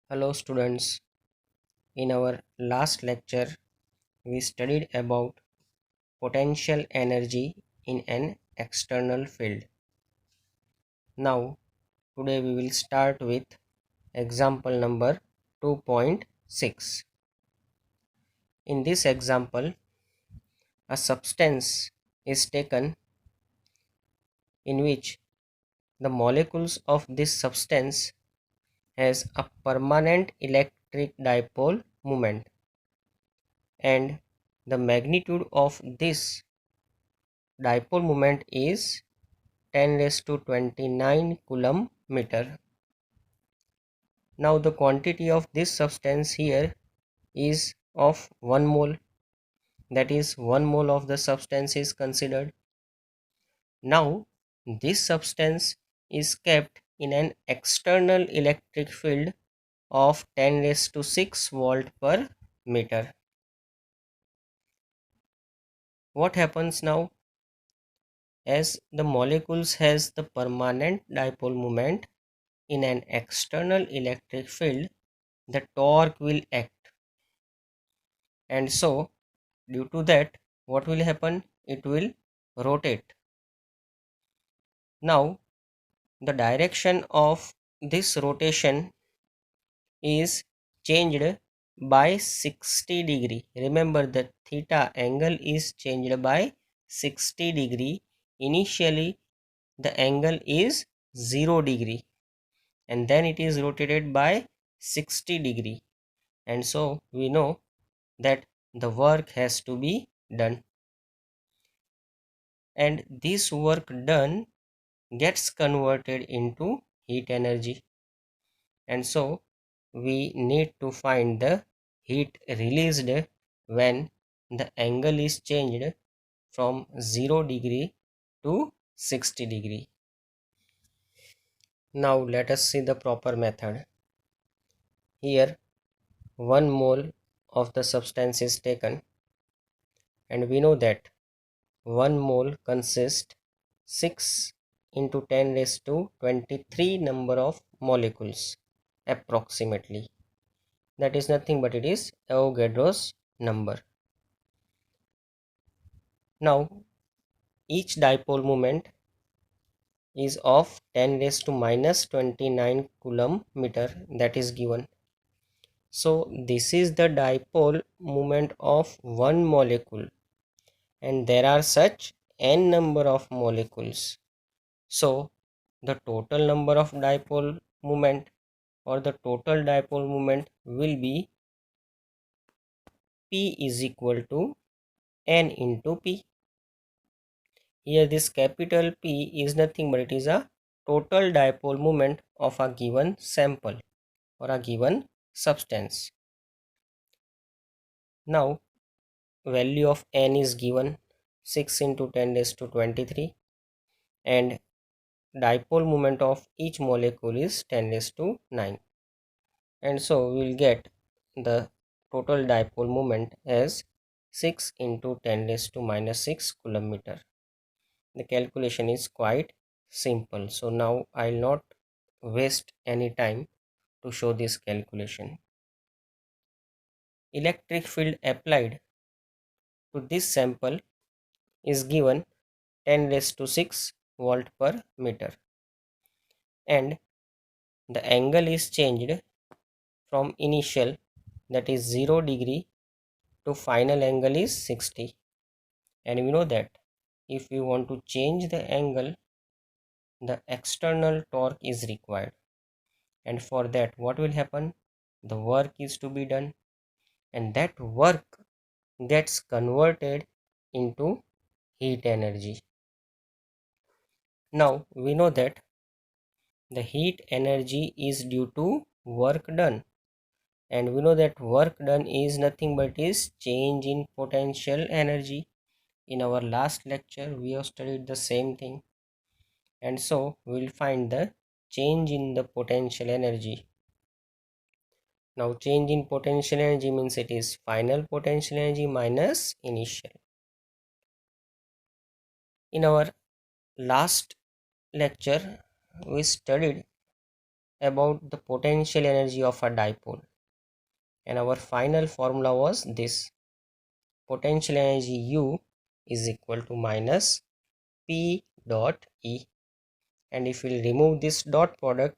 Hello students, in our last lecture we studied about potential energy in an external field. Now today we will start with example number 2.6. In this example, a substance is taken in which the molecules of this substance has a permanent electric dipole moment, and the magnitude of this dipole moment is 10 raised to 29 coulomb meter. Now the quantity of this substance here is of 1 mole, that is 1 mole of the substance is considered. Now this substance is kept in an external electric field of 10 raised to 6 volt per meter. What happens now? As the molecules has the permanent dipole moment in an external electric field, the torque will act, and so due to that what will happen, it will rotate. Now the direction of this rotation is changed by 60 degree. Remember that theta angle is changed by 60 degree. Initially the angle is 0 degree and then it is rotated by 60 degree, and so we know that the work has to be done, and this work done gets converted into heat energy, and so we need to find the heat released when the angle is changed from 0 degree to 60 degree. Now let us see the proper method. Here 1 mole of the substance is taken, and we know that 1 mole consists 6 into 10 raised to 23 number of molecules approximately. That is nothing but it is Avogadro's number. Now each dipole moment is of 10 raised to minus 29 coulomb meter, that is given. So this is the dipole moment of one molecule, and there are such n number of molecules. So the total number of dipole moment or the total dipole moment will be P is equal to N into P. Here this capital P is nothing but it is a total dipole moment of a given sample or a given substance. Now value of N is given 6 into 10 raised to 23, and dipole moment of each molecule is 10 raised to 9, and so we will get the total dipole moment as 6 into 10 raised to minus 6 coulomb meter. The calculation is quite simple, so now I will not waste any time to show this calculation. Electric field applied to this sample is given 10 raised to 6 volt per meter, and the angle is changed from initial, that is 0 degree, to final angle is 60, and we know that if we want to change the angle, the external torque is required, and for that what will happen, the work is to be done, and that work gets converted into heat energy. Now we know that the heat energy is due to work done, and we know that work done is nothing but is change in potential energy. In our last lecture we have studied the same thing, and so we will find the change in the potential energy. Now change in potential energy means it is final potential energy minus initial. In our last lecture we studied about the potential energy of a dipole, and our final formula was this: potential energy U is equal to minus P dot E, and if we remove this dot product,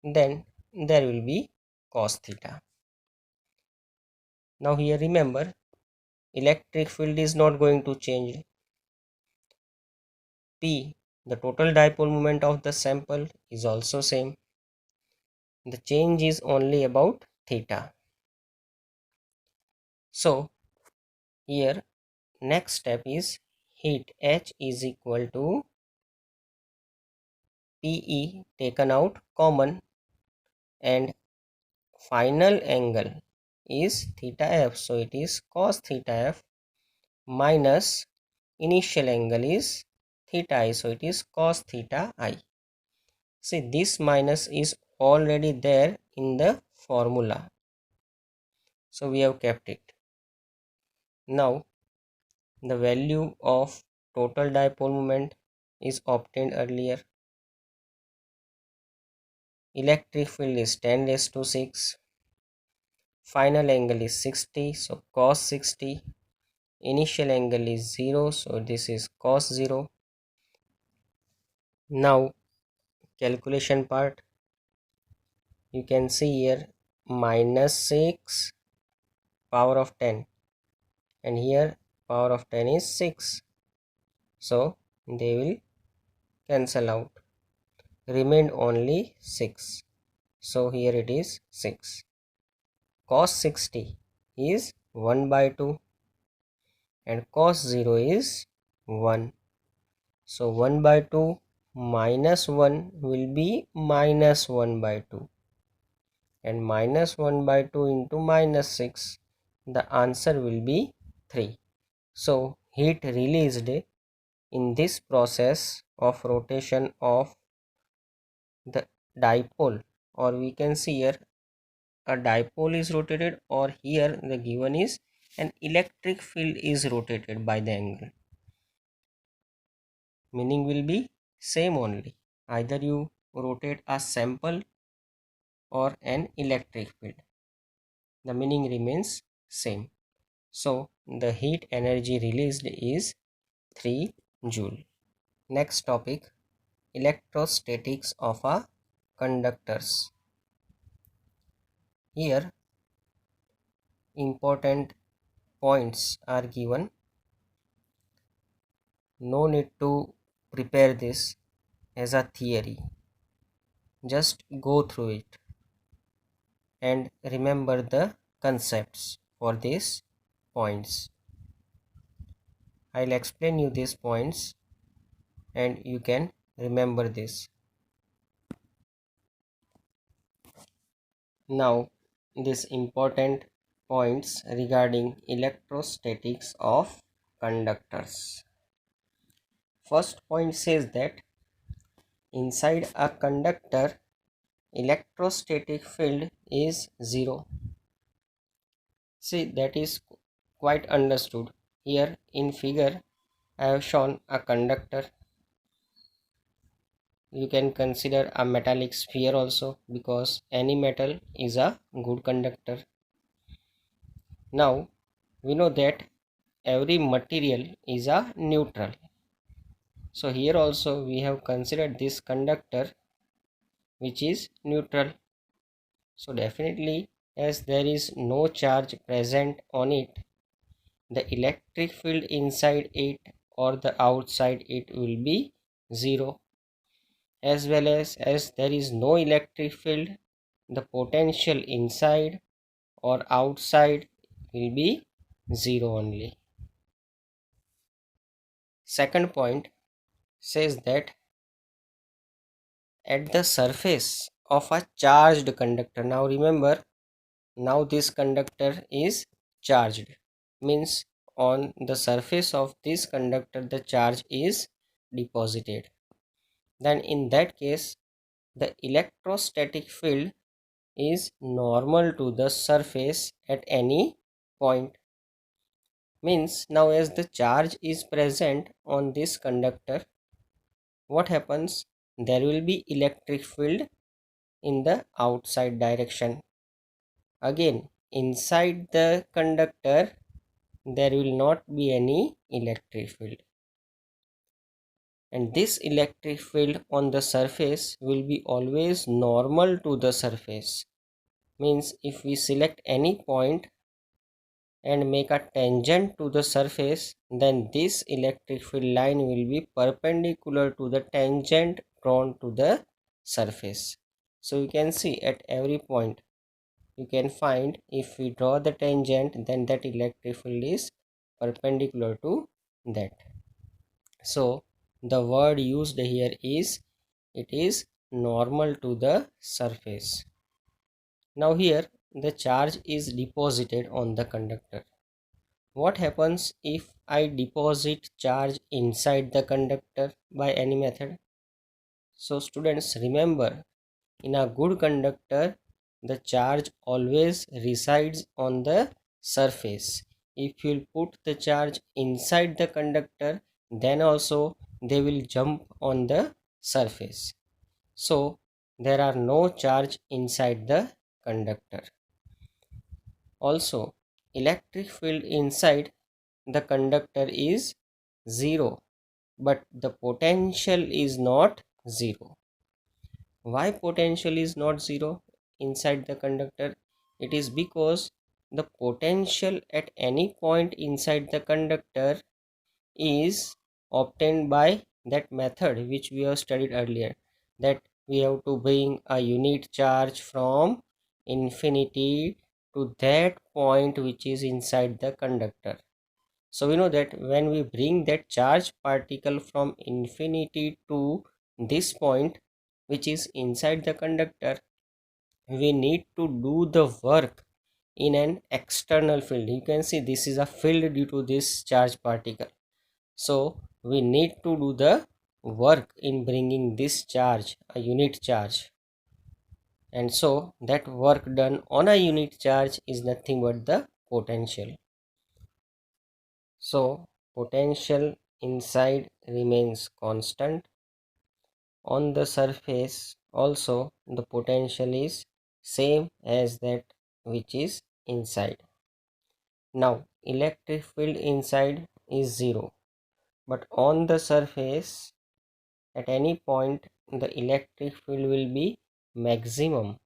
then there will be cos theta. Now here remember, electric field is not going to change. P, the total dipole moment of the sample, is also same. The change is only about theta. So here next step is heat H is equal to PE taken out common, and final angle is theta F. So it is cos theta F minus initial angle is theta I. So it is cos theta I. See, this minus is already there in the formula. So we have kept it. Now the value of total dipole moment is obtained earlier. Electric field is 10 raised to 6. Final angle is 60. So cos 60. Initial angle is 0. So this is cos 0. Now calculation part. You can see here minus 6 power of 10. And here power of 10 is 6. So they will cancel out. Remained only 6. So here it is 6. Cos 60 is 1 by 2 and cos 0 is 1. So 1 by 2 minus 1 will be minus 1 by 2, and minus 1 by 2 into minus 6, the answer will be 3. So heat released in this process of rotation of the dipole, or we can see here a dipole is rotated, or here the given is an electric field is rotated by the angle, meaning will be same only. Either you rotate a sample or an electric field, the meaning remains same. So the heat energy released is 3 joule. Next topic, electrostatics of a conductors. Here important points are given. No need to prepare this as a theory, just go through it and remember the concepts for these points. I'll explain you these points and you can remember this. Now these important points regarding electrostatics of conductors. First point says that inside a conductor electrostatic field is 0. See, that is quite understood. Here in figure I have shown a conductor. You can consider a metallic sphere also, because any metal is a good conductor. Now we know that every material is a neutral. So here also we have considered this conductor which is neutral. So definitely, as there is no charge present on it, the electric field inside it or the outside it will be 0. As well as there is no electric field, the potential inside or outside will be 0 only. Second point says that at the surface of a charged conductor, now remember, now this conductor is charged, means on the surface of this conductor the charge is deposited. Then in that case the electrostatic field is normal to the surface at any point. Means now as the charge is present on this conductor, what happens? There will be electric field in the outside direction. Again, inside the conductor there will not be any electric field, and this electric field on the surface will be always normal to the surface. Means if we select any point and make a tangent to the surface, then this electric field line will be perpendicular to the tangent drawn to the surface. So you can see at every point you can find, if we draw the tangent, then that electric field is perpendicular to that. So the word used here is, it is normal to the surface. Now here the charge is deposited on the conductor. What happens if I deposit charge inside the conductor by any method? So students, remember, in a good conductor the charge always resides on the surface. If you put the charge inside the conductor, then also they will jump on the surface. So there are no charge inside the conductor. Also, electric field inside the conductor is 0, but the potential is not 0. Why potential is not 0 inside the conductor? It is because the potential at any point inside the conductor is obtained by that method which we have studied earlier, that we have to bring a unit charge from infinity to that point which is inside the conductor. So we know that when we bring that charge particle from infinity to this point which is inside the conductor, we need to do the work in an external field. You can see this is a field due to this charge particle. So we need to do the work in bringing this charge, a unit charge, and so that work done on a unit charge is nothing but the potential. So potential inside remains constant. On the surface also the potential is same as that which is inside. Now electric field inside is 0, but on the surface at any point the electric field will be maximum,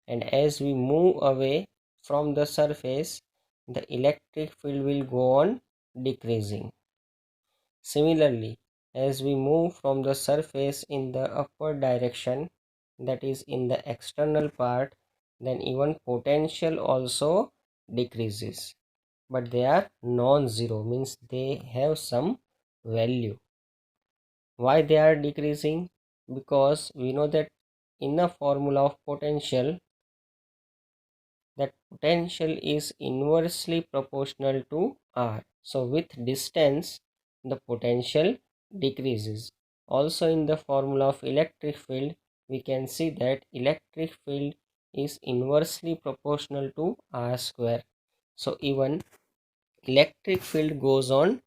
and as we move away from the surface the electric field will go on decreasing. Similarly, as we move from the surface in the upward direction, that is in the external part, then even potential also decreases, but they are non-zero, means they have some value. Why they are decreasing? Because we know that in the formula of potential, that potential is inversely proportional to R. So with distance the potential decreases. Also in the formula of electric field we can see that electric field is inversely proportional to R square. So even electric field goes on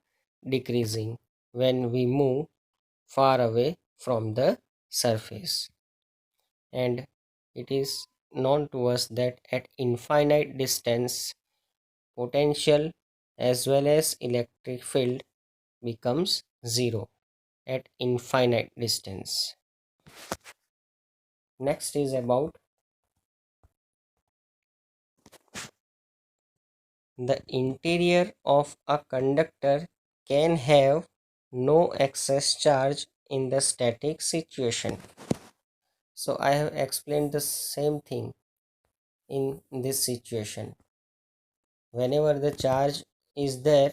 decreasing when we move far away from the surface. And it is known to us that at infinite distance potential as well as electric field becomes 0 at infinite distance. Next is about the interior of a conductor can have no excess charge in the static situation. So I have explained the same thing in this situation. Whenever the charge is there,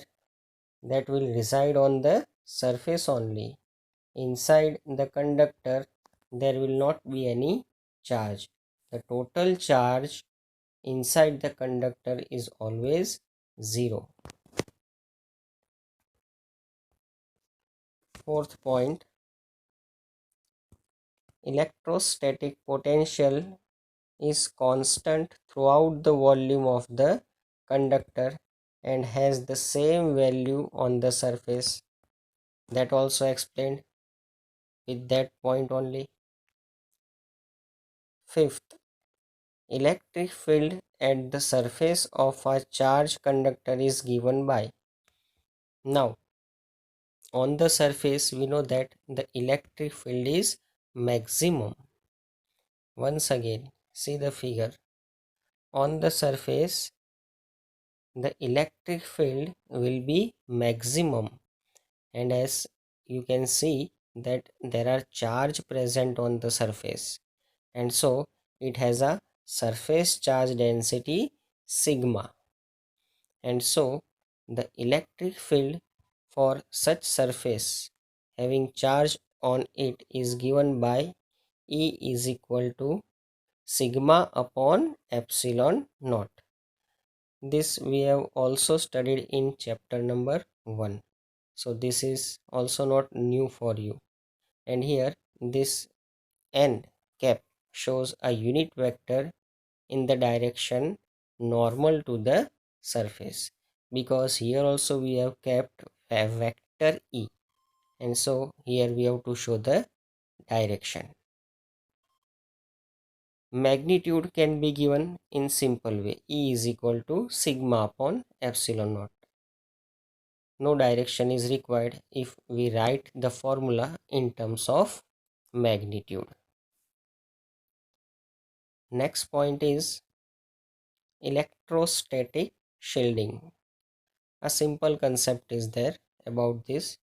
that will reside on the surface only. Inside the conductor there will not be any charge. The total charge inside the conductor is always 0. Fourth point, electrostatic potential is constant throughout the volume of the conductor and has the same value on the surface. That also explained with that point only. Fifth, electric field at the surface of a charged conductor is given by. Now, on the surface, we know that the electric field is maximum. Once again, see the figure. On the surface, the electric field will be maximum, and as you can see that there are charge present on the surface, and so it has a surface charge density sigma, and so the electric field for such surface having charge on it is given by E is equal to sigma upon epsilon naught. This we have also studied in chapter number 1. So this is also not new for you. And here this n cap shows a unit vector in the direction normal to the surface, because here also we have kept a vector E, and so here we have to show the direction. Magnitude can be given in simple way. E is equal to sigma upon epsilon naught. No direction is required if we write the formula in terms of magnitude. Next point is electrostatic shielding. A simple concept is there about this.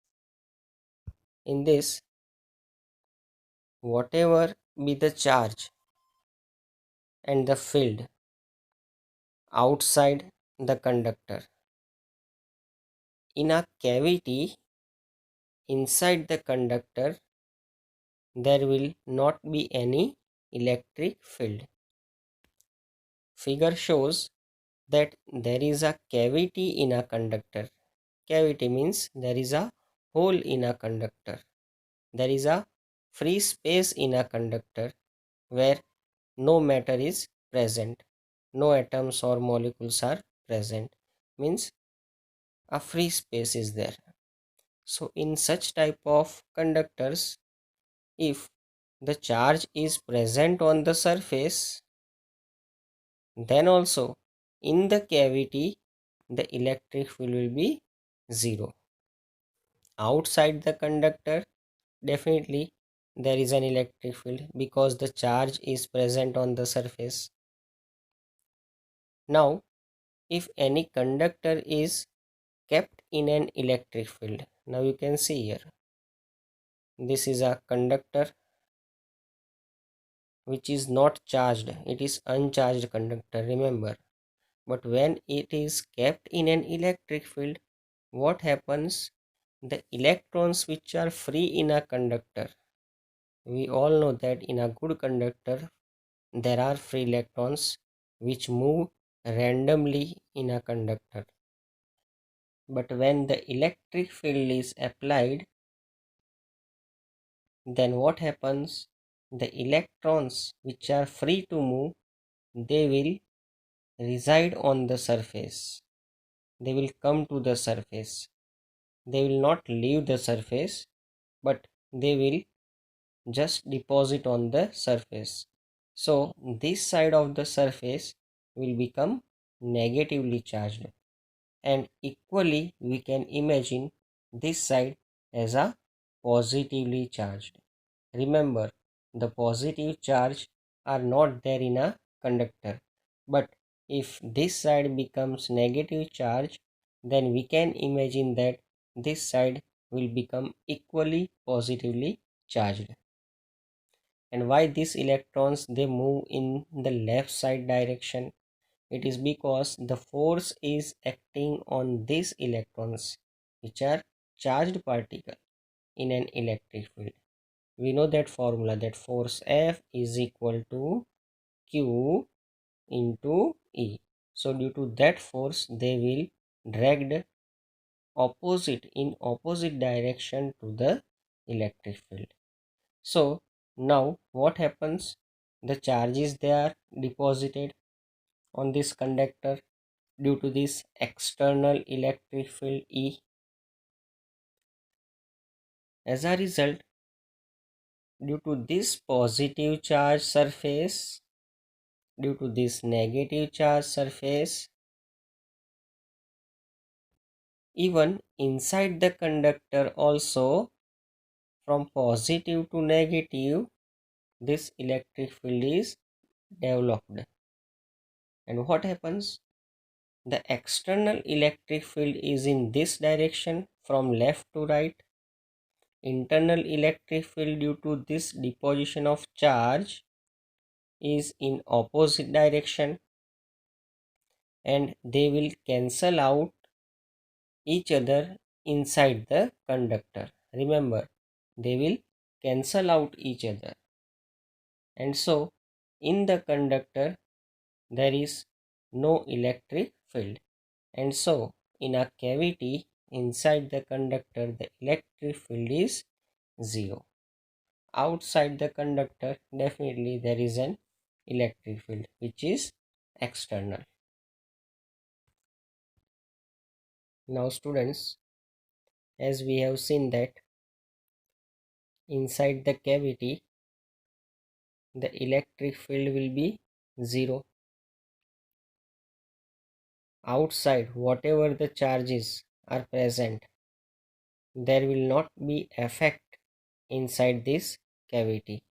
In this, whatever be the charge and the field outside the conductor, in a cavity inside the conductor, there will not be any electric field. Figure shows that there is a cavity in a conductor. Cavity means there is a hole in a conductor. There is a free space in a conductor where no matter is present, no atoms or molecules are present, means a free space is there. So in such type of conductors, if the charge is present on the surface, then also in the cavity the electric field will be zero. Outside the conductor, definitely there is an electric field because the charge is present on the surface. Now, if any conductor is kept in an electric field, now you can see here, this is a conductor which is not charged, it is uncharged conductor, remember. But when it is kept in an electric field, what happens? The electrons which are free in a conductor, we all know that in a good conductor there are free electrons which move randomly in a conductor. But when the electric field is applied, then what happens? The electrons which are free to move, they will reside on the surface. They will come to the surface. They will not leave the surface, but they will just deposit on the surface. So this side of the surface will become negatively charged, and equally we can imagine this side as a positively charged. Remember, the positive charge are not there in a conductor, but if this side becomes negative charge, then we can imagine that this side will become equally positively charged. And why these electrons they move in the left side direction? It is because the force is acting on these electrons, which are charged particle in an electric field. We know that formula, that force F is equal to Q into E. So due to that force, they will dragged opposite in opposite direction to the electric field. So now what happens? The charges they are deposited on this conductor due to this external electric field E. As a result, due to this positive charge surface, due to this negative charge surface, even inside the conductor also, from positive to negative, this electric field is developed. And what happens? The external electric field is in this direction from left to right. Internal electric field due to this deposition of charge is in opposite direction, and they will cancel out each other inside the conductor. Remember, they will cancel out each other. And so in the conductor there is no electric field. And so in a cavity inside the conductor the electric field is 0. Outside the conductor definitely there is an electric field which is external. Now students, as we have seen that inside the cavity the electric field will be 0. Outside whatever the charges are present, there will not be effect inside this cavity,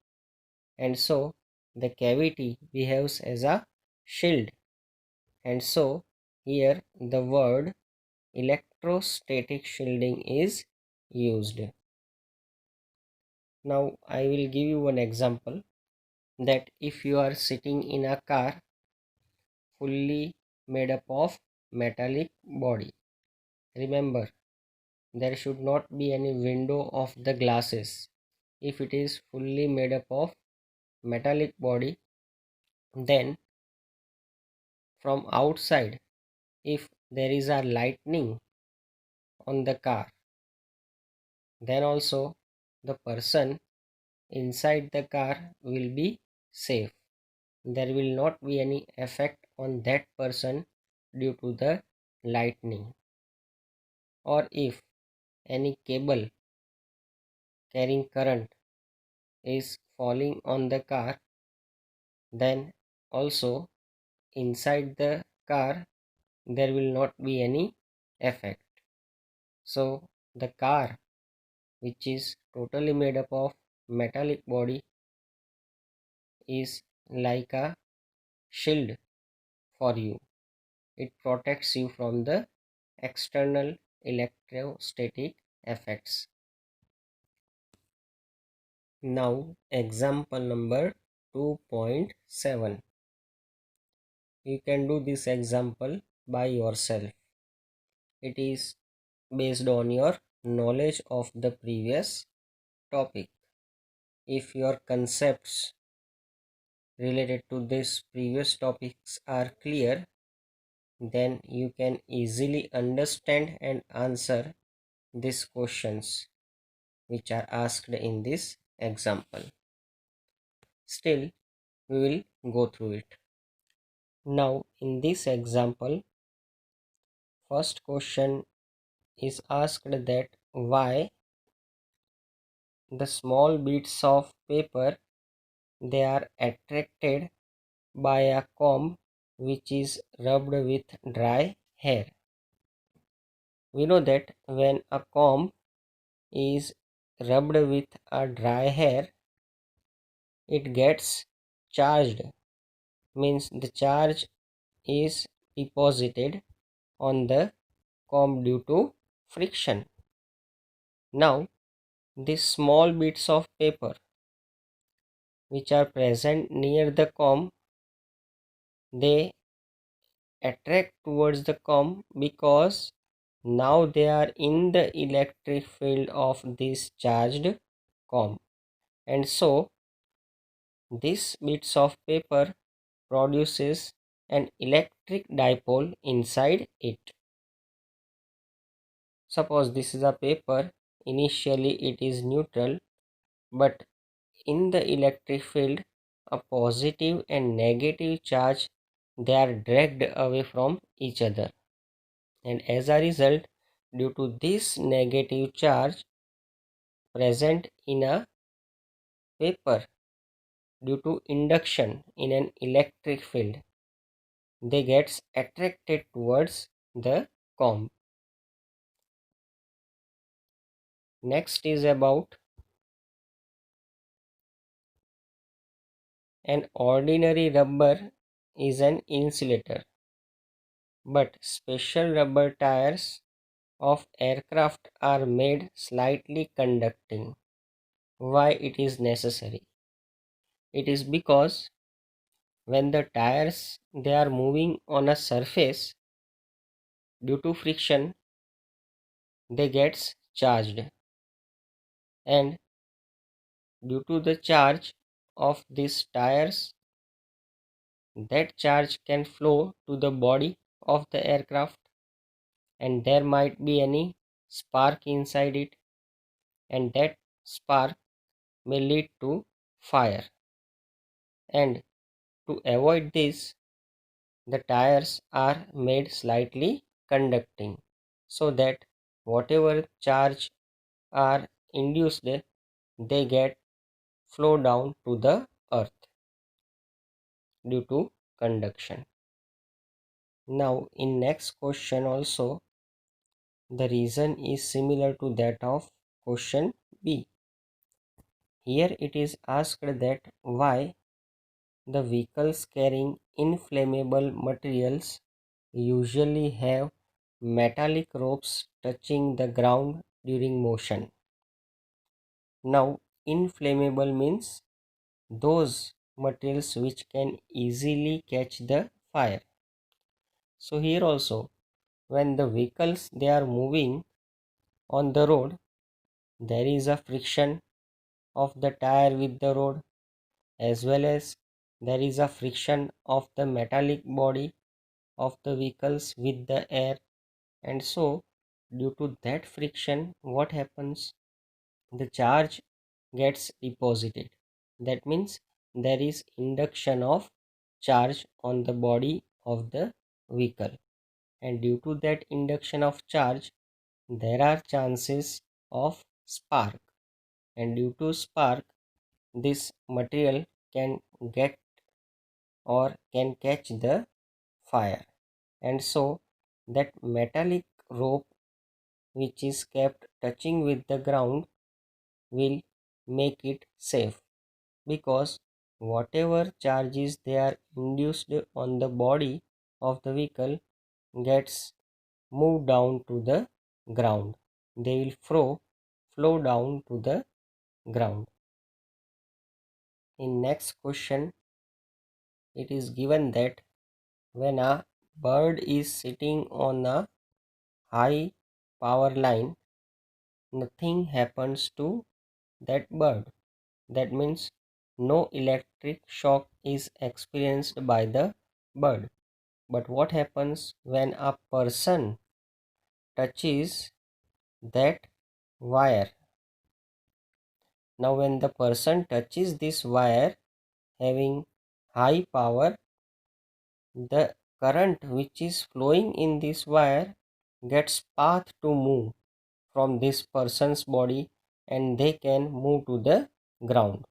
and so the cavity behaves as a shield. And so here the word electrostatic shielding is used. Now I will give you one example, that if you are sitting in a car fully made up of metallic body, remember there should not be any window of the glasses. If it is fully made up of metallic body, then from outside if there is a lightning on the car, then also the person inside the car will be safe. There will not be any effect on that person due to the lightning. Or if any cable carrying current is falling on the car, then also inside the car there will not be any effect. So the car, which is totally made up of metallic body, is like a shield for you. It protects you from the external electrostatic effects. Now example number 2.7. You can do this example by yourself. It is based on your knowledge of the previous topic. If your concepts related to this previous topics are clear, then you can easily understand and answer these questions which are asked in this example. Still, we will go through it. Now in this example, first question is asked that why the small bits of paper, they are attracted by a comb which is rubbed with dry hair. We know that when a comb is rubbed with a dry hair, it gets charged, means the charge is deposited on the comb due to friction. Now these small bits of paper which are present near the comb, they attract towards the comb because now they are in the electric field of this charged comb, and so these bits of paper produces an electric dipole inside it. Suppose this is a paper, initially it is neutral, but in the electric field a positive and negative charge, they are dragged away from each other, and as a result, due to this negative charge present in a paper, due to induction in an electric field, they gets attracted towards the comb. Next is about an ordinary rubber is an insulator, but special rubber tires of aircraft are made slightly conducting. Why it is necessary? It is because when the tires they are moving on a surface, due to friction they gets charged, and due to the charge of these tires, that charge can flow to the body of the aircraft, and there might be any spark inside it, and that spark may lead to fire. And to avoid this, the tires are made slightly conducting, so that whatever charge are induced, they get flow down to the earth due to conduction. Now in next question also, the reason is similar to that of question B. Here it is asked that why the vehicles carrying inflammable materials usually have metallic ropes touching the ground during motion. Now inflammable means those materials which can easily catch the fire. So here also, when the vehicles they are moving on the road, there is a friction of the tire with the road, as well as there is a friction of the metallic body of the vehicles with the air. And so due to that friction, what happens? The charge gets deposited. That means there is induction of charge on the body of the vehicle, and due to that induction of charge, there are chances of spark, and due to spark, this material can get or can catch the fire. And so that metallic rope which is kept touching with the ground will make it safe, because whatever charges they are induced on the body of the vehicle gets moved down to the ground. They will flow down to the ground. In next question, it is given that when a bird is sitting on a high power line, nothing happens to that bird. That means no electric shock is experienced by the bird. But what happens when a person touches that wire? Now when the person touches this wire having high power, the current which is flowing in this wire gets path to move from this person's body, and they can move to the ground.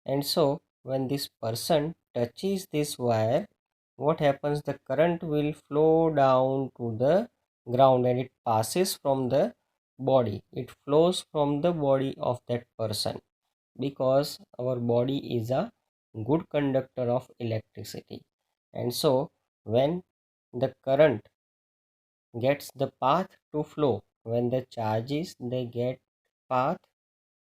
And so when this person touches this wire, what happens? The current will flow down to the ground, and it passes from the body. It flows from the body of that person, because our body is a good conductor of electricity. And so when the current gets the path to flow, when the charges they get path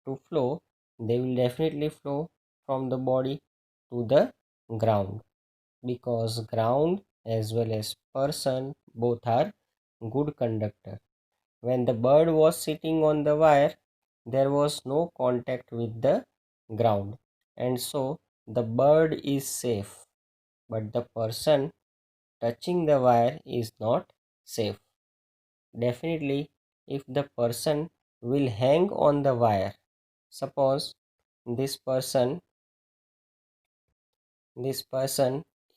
to flow, they will definitely flow from the body to the ground, because ground as well as person both are good conductor. When the bird was sitting on the wire, there was no contact with the ground, and so the bird is safe, but the person touching the wire is not safe. Definitely, if the person will hang on the wire, suppose this person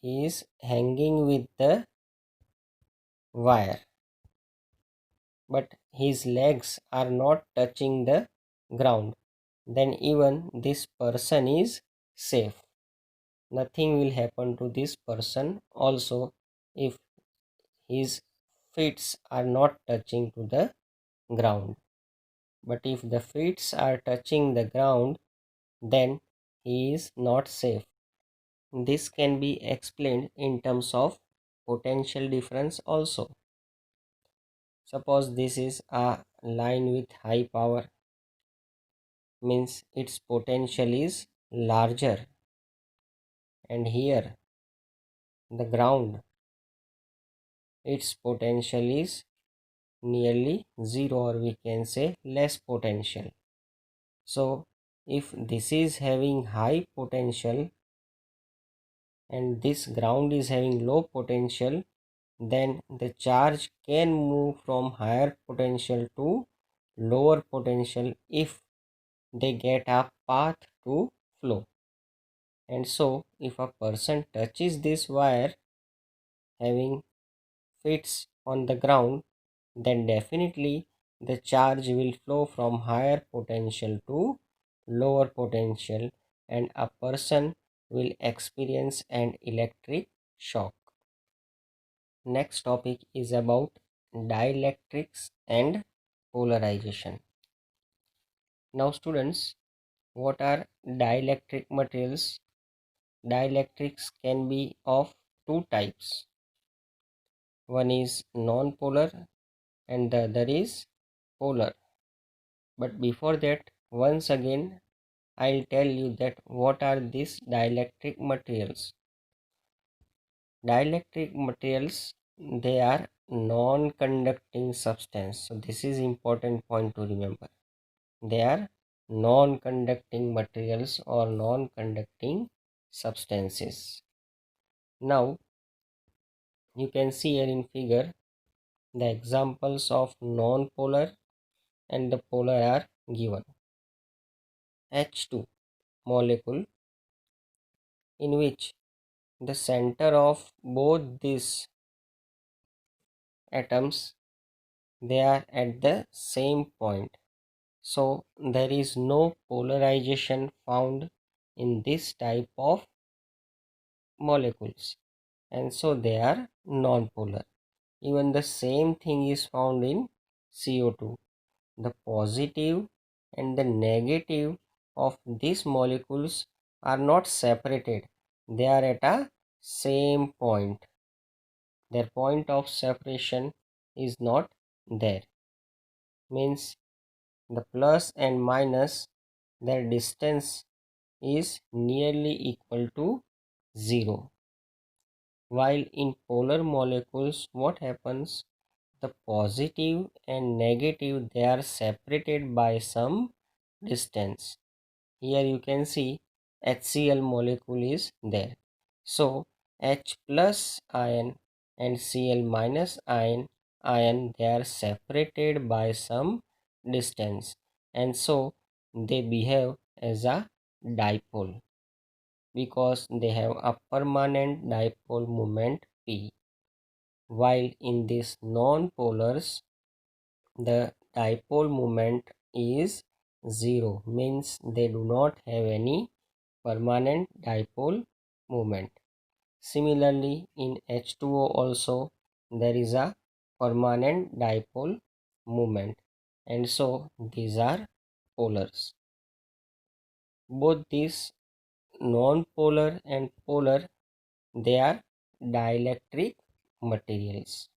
is hanging with the wire, but his legs are not touching the ground, then even this person is safe. Nothing will happen to this person also if his feet are not touching to the ground. But if the feet are touching the ground, then he is not safe. This can be explained in terms of potential difference also. Suppose this is a line with high power, means its potential is larger, and here the ground, its potential is nearly zero, or we can say less potential. So if this is having high potential and this ground is having low potential, then the charge can move from higher potential to lower potential if they get a path to flow. And so if a person touches this wire having feet on the ground, then definitely the charge will flow from higher potential to lower potential, and a person will experience an electric shock. Next topic is about dielectrics and polarization. Now students, what are dielectric materials? Dielectrics can be of two types. One is non-polar and the other is polar. But before that, once again I'll tell you that what are these dielectric materials. Dielectric materials, they are non-conducting substance. So this is important point to remember. They are non-conducting materials or non-conducting substances. Now you can see here in figure the examples of non-polar and the polar are given. H2 molecule, in which the center of both these atoms, they are at the same point, so there is no polarization found in this type of molecules, and so they are non-polar. Even the same thing is found in CO2. The positive and the negative of these molecules are not separated, they are at a same point. Their point of separation is not there, means the plus and minus, their distance is nearly equal to 0. While in polar molecules, what happens? The positive and negative, they are separated by some distance. Here you can see HCl molecule is there. So H plus ion and Cl minus ion, they are separated by some distance, and so they behave as a dipole because they have a permanent dipole moment P. While in these non-polars, the dipole moment is 0, means they do not have any permanent dipole moment. Similarly, in H2O also there is a permanent dipole moment, and so these are polars. Both these non-polar and polar, they are dielectric materials.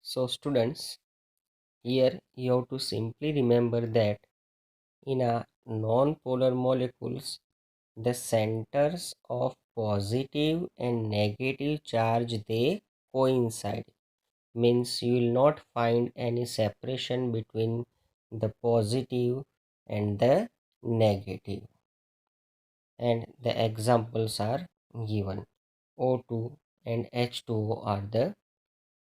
So students, here you have to simply remember that in a non-polar molecules, the centers of positive and negative charge, they coincide, means you will not find any separation between the positive and the negative, and the examples are given. O2 and H2O are the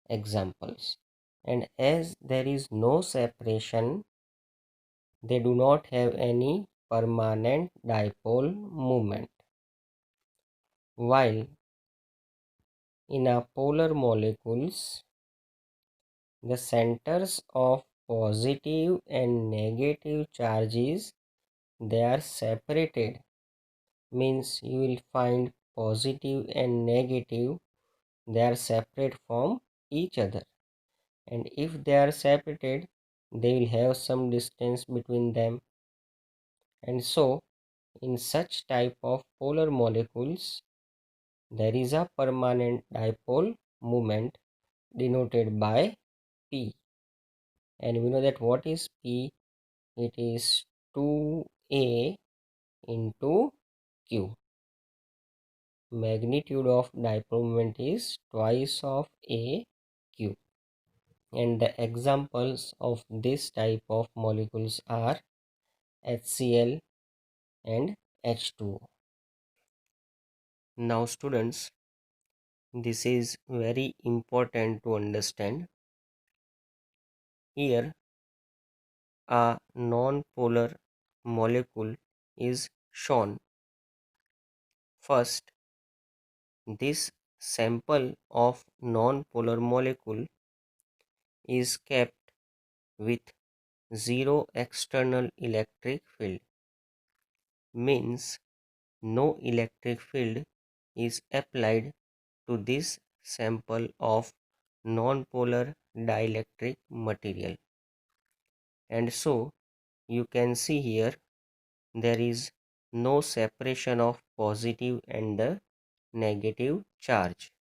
examples, and as there is no separation, they do not have any permanent dipole moment. While in a polar molecules, the centers of positive and negative charges, they are separated, means you will find positive and negative, they are separate from each other, and if they are separated, they will have some distance between them. And so in such type of polar molecules, there is a permanent dipole moment denoted by P. And we know that what is P? It is 2A into Q. Magnitude of dipole moment is twice of A Q. And the examples of this type of molecules are HCl and H2O. Now students, this is very important to understand. Here a non-polar molecule is shown. First, this sample of non-polar molecule is kept with zero external electric field, means no electric field is applied to this sample of non-polar dielectric material. And so you can see here there is no separation of positive and the negative charge.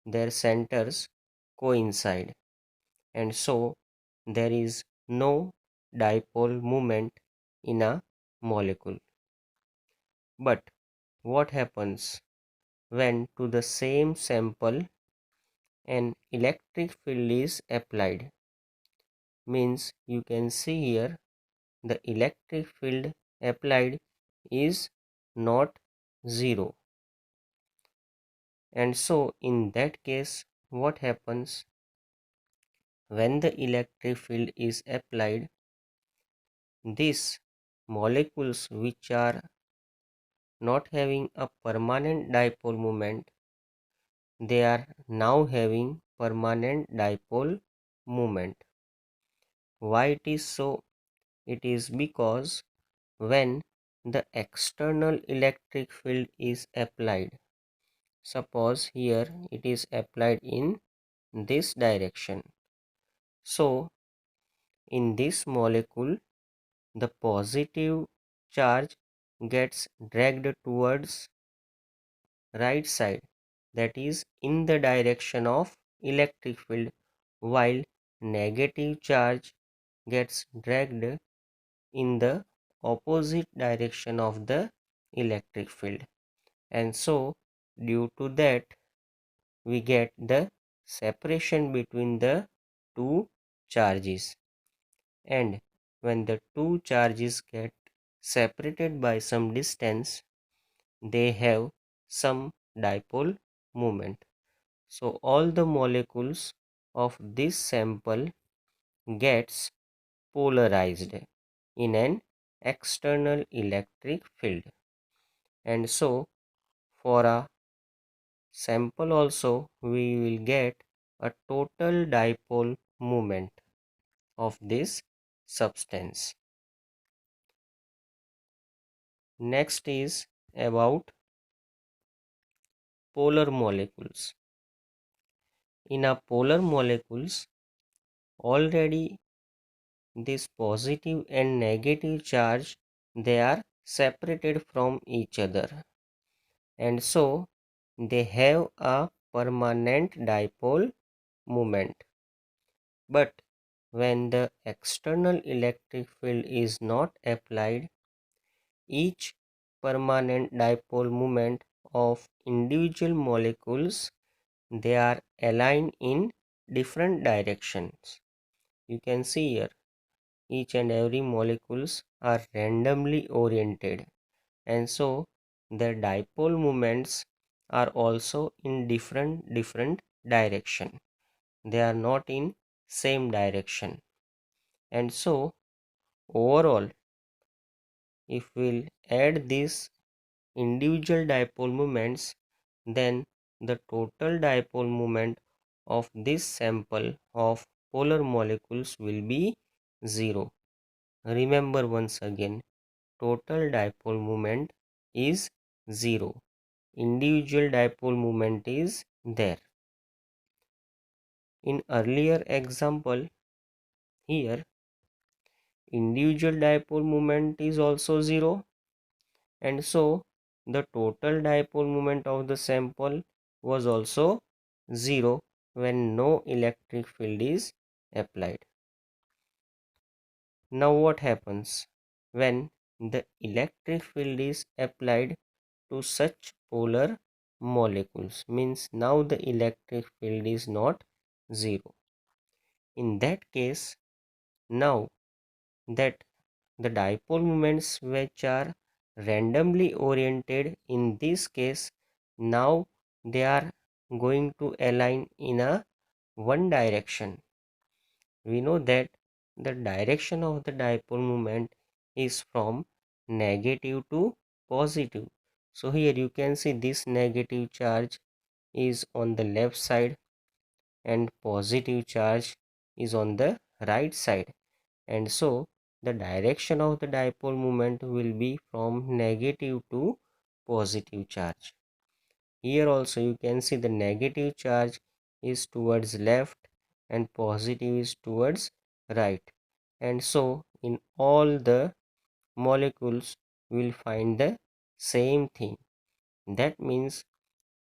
Their centers coincide, and so there is no dipole moment in a molecule. But what happens when to the same sample an electric field is applied? Means you can see here the electric field applied is not zero. And so in that case, what happens when the electric field is applied? These molecules which are not having a permanent dipole moment, they are now having permanent dipole moment. Why it is so? It is because when the external electric field is applied, suppose here it is applied in this direction, so in this molecule the positive charge gets dragged towards right side, that is in the direction of electric field, while negative charge gets dragged in the opposite direction of the electric field. And so due to that we get the separation between the two charges, and when the two charges get separated by some distance, they have some dipole moment. So all the molecules of this sample gets polarized in an external electric field. And so for a sample also we will get a total dipole moment of this substance. Next is about polar molecules. In a polar molecules, already this positive and negative charge, they are separated from each other, and so they have a permanent dipole moment. But when the external electric field is not applied, each permanent dipole moment of individual molecules, they are aligned in different directions. You can see here each and every molecules are randomly oriented, and so their dipole moments are also in different direction. They are not in same direction. And so overall, if we'll add these individual dipole moments, then the total dipole moment of this sample of polar molecules will be 0. Remember once again, total dipole moment is 0. Individual dipole moment is there. In earlier example, here individual dipole moment is also 0, and so the total dipole moment of the sample was also 0 when no electric field is applied. Now what happens when the electric field is applied to such polar molecules? Means now the electric field is not 0. In that case, now that the dipole moments which are randomly oriented, in this case now they are going to align in a one direction. We know that the direction of the dipole moment is from negative to positive. So here you can see this negative charge is on the left side and positive charge is on the right side, and so the direction of the dipole moment will be from negative to positive charge. Here also you can see the negative charge is towards left and positive is towards right, and so in all the molecules will find the same thing. That means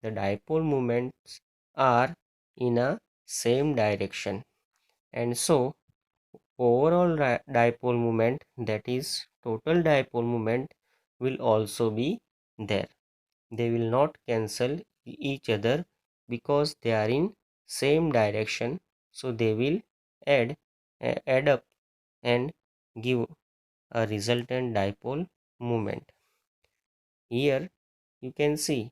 the dipole moments are in a same direction, and so overall dipole moment, that is total dipole moment, will also be there. They will not cancel each other because they are in same direction, so they will add up and give a resultant dipole moment. Here you can see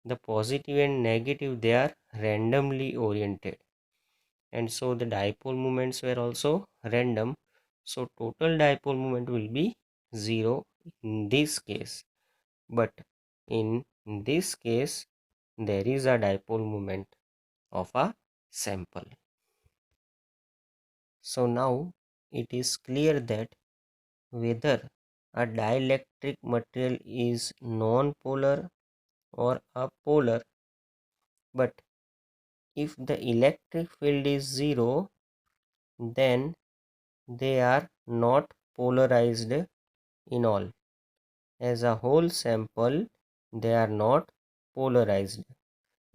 the positive and negative, they are randomly oriented, and so the dipole moments were also random, so total dipole moment will be 0 in this case. But in this case there is a dipole moment of a sample. So now it is clear that whether a dielectric material is non-polar or a polar, but if the electric field is 0, then they are not polarized in all. As a whole sample, they are not polarized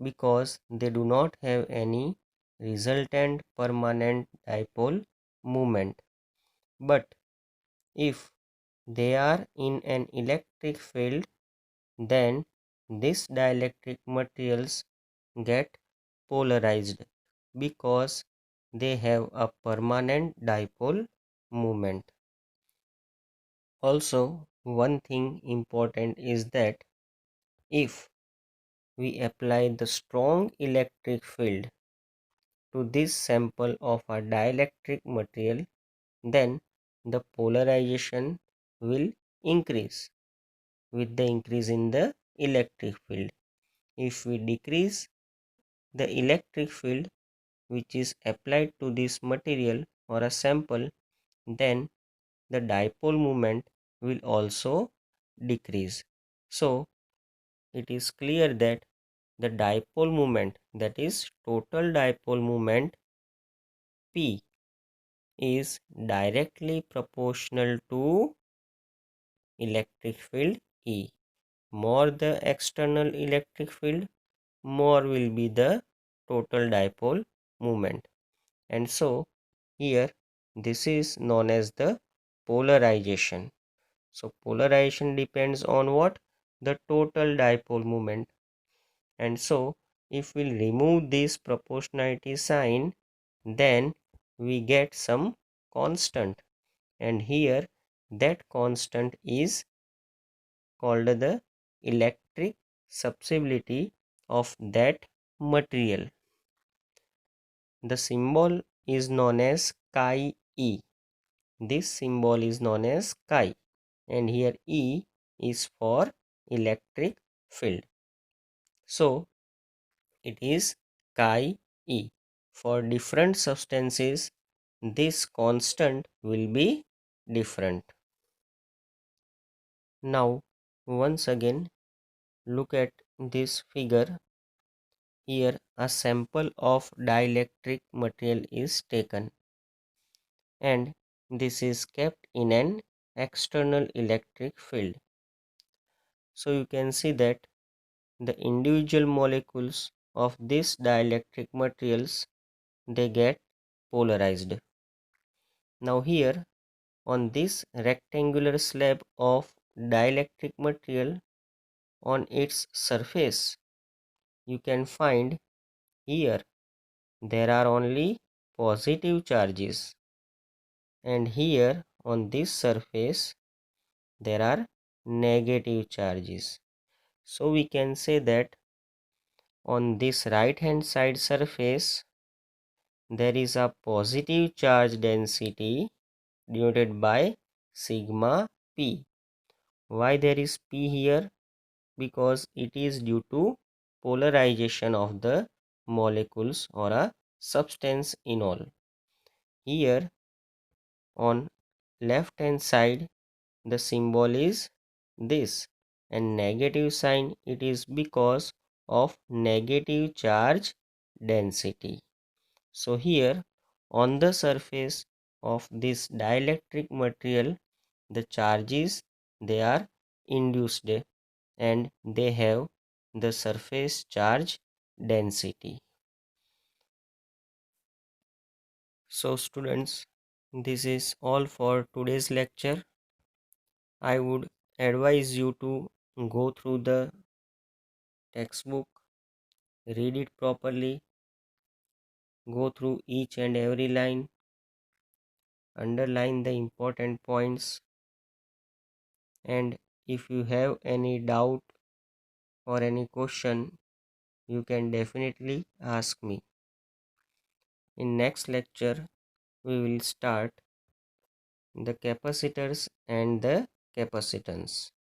because they do not have any resultant permanent dipole moment. But if they are in an electric field, then these dielectric materials get polarized because they have a permanent dipole moment. Also, one thing important is that if we apply the strong electric field to this sample of a dielectric material, then the polarization will increase with the increase in the electric field. If we decrease the electric field which is applied to this material or a sample, then the dipole moment will also decrease. So it is clear that the dipole moment, that is total dipole moment P, is directly proportional to electric field E. More the external electric field, more will be the total dipole moment. And so here this is known as the polarization. So polarization depends on what? The total dipole moment. And so if we remove this proportionality sign, then we get some constant, and here that constant is called the electric susceptibility of that material. The symbol is known as chi E. This symbol is known as chi, and here E is for electric field. So it is chi E. For different substances, this constant will be different. Now once again look at this figure. Here a sample of dielectric material is taken and this is kept in an external electric field. So you can see that the individual molecules of these dielectric materials, they get polarized. Now here on this rectangular slab of dielectric material, on its surface you can find here there are only positive charges, and here on this surface there are negative charges. So we can say that on this right hand side surface there is a positive charge density denoted by sigma p. Why there is p here? Because it is due to polarization of the molecules or a substance in all. Here on left hand side the symbol is this, and negative sign, it is because of negative charge density. So here on the surface of this dielectric material the charges, they are induced and they have the surface charge density. So students, this is all for today's lecture. I would advise you to go through the textbook, read it properly, go through each and every line, underline the important points, and if you have any doubt or any question, you can definitely ask me. In next lecture, we will start the capacitors and the capacitance.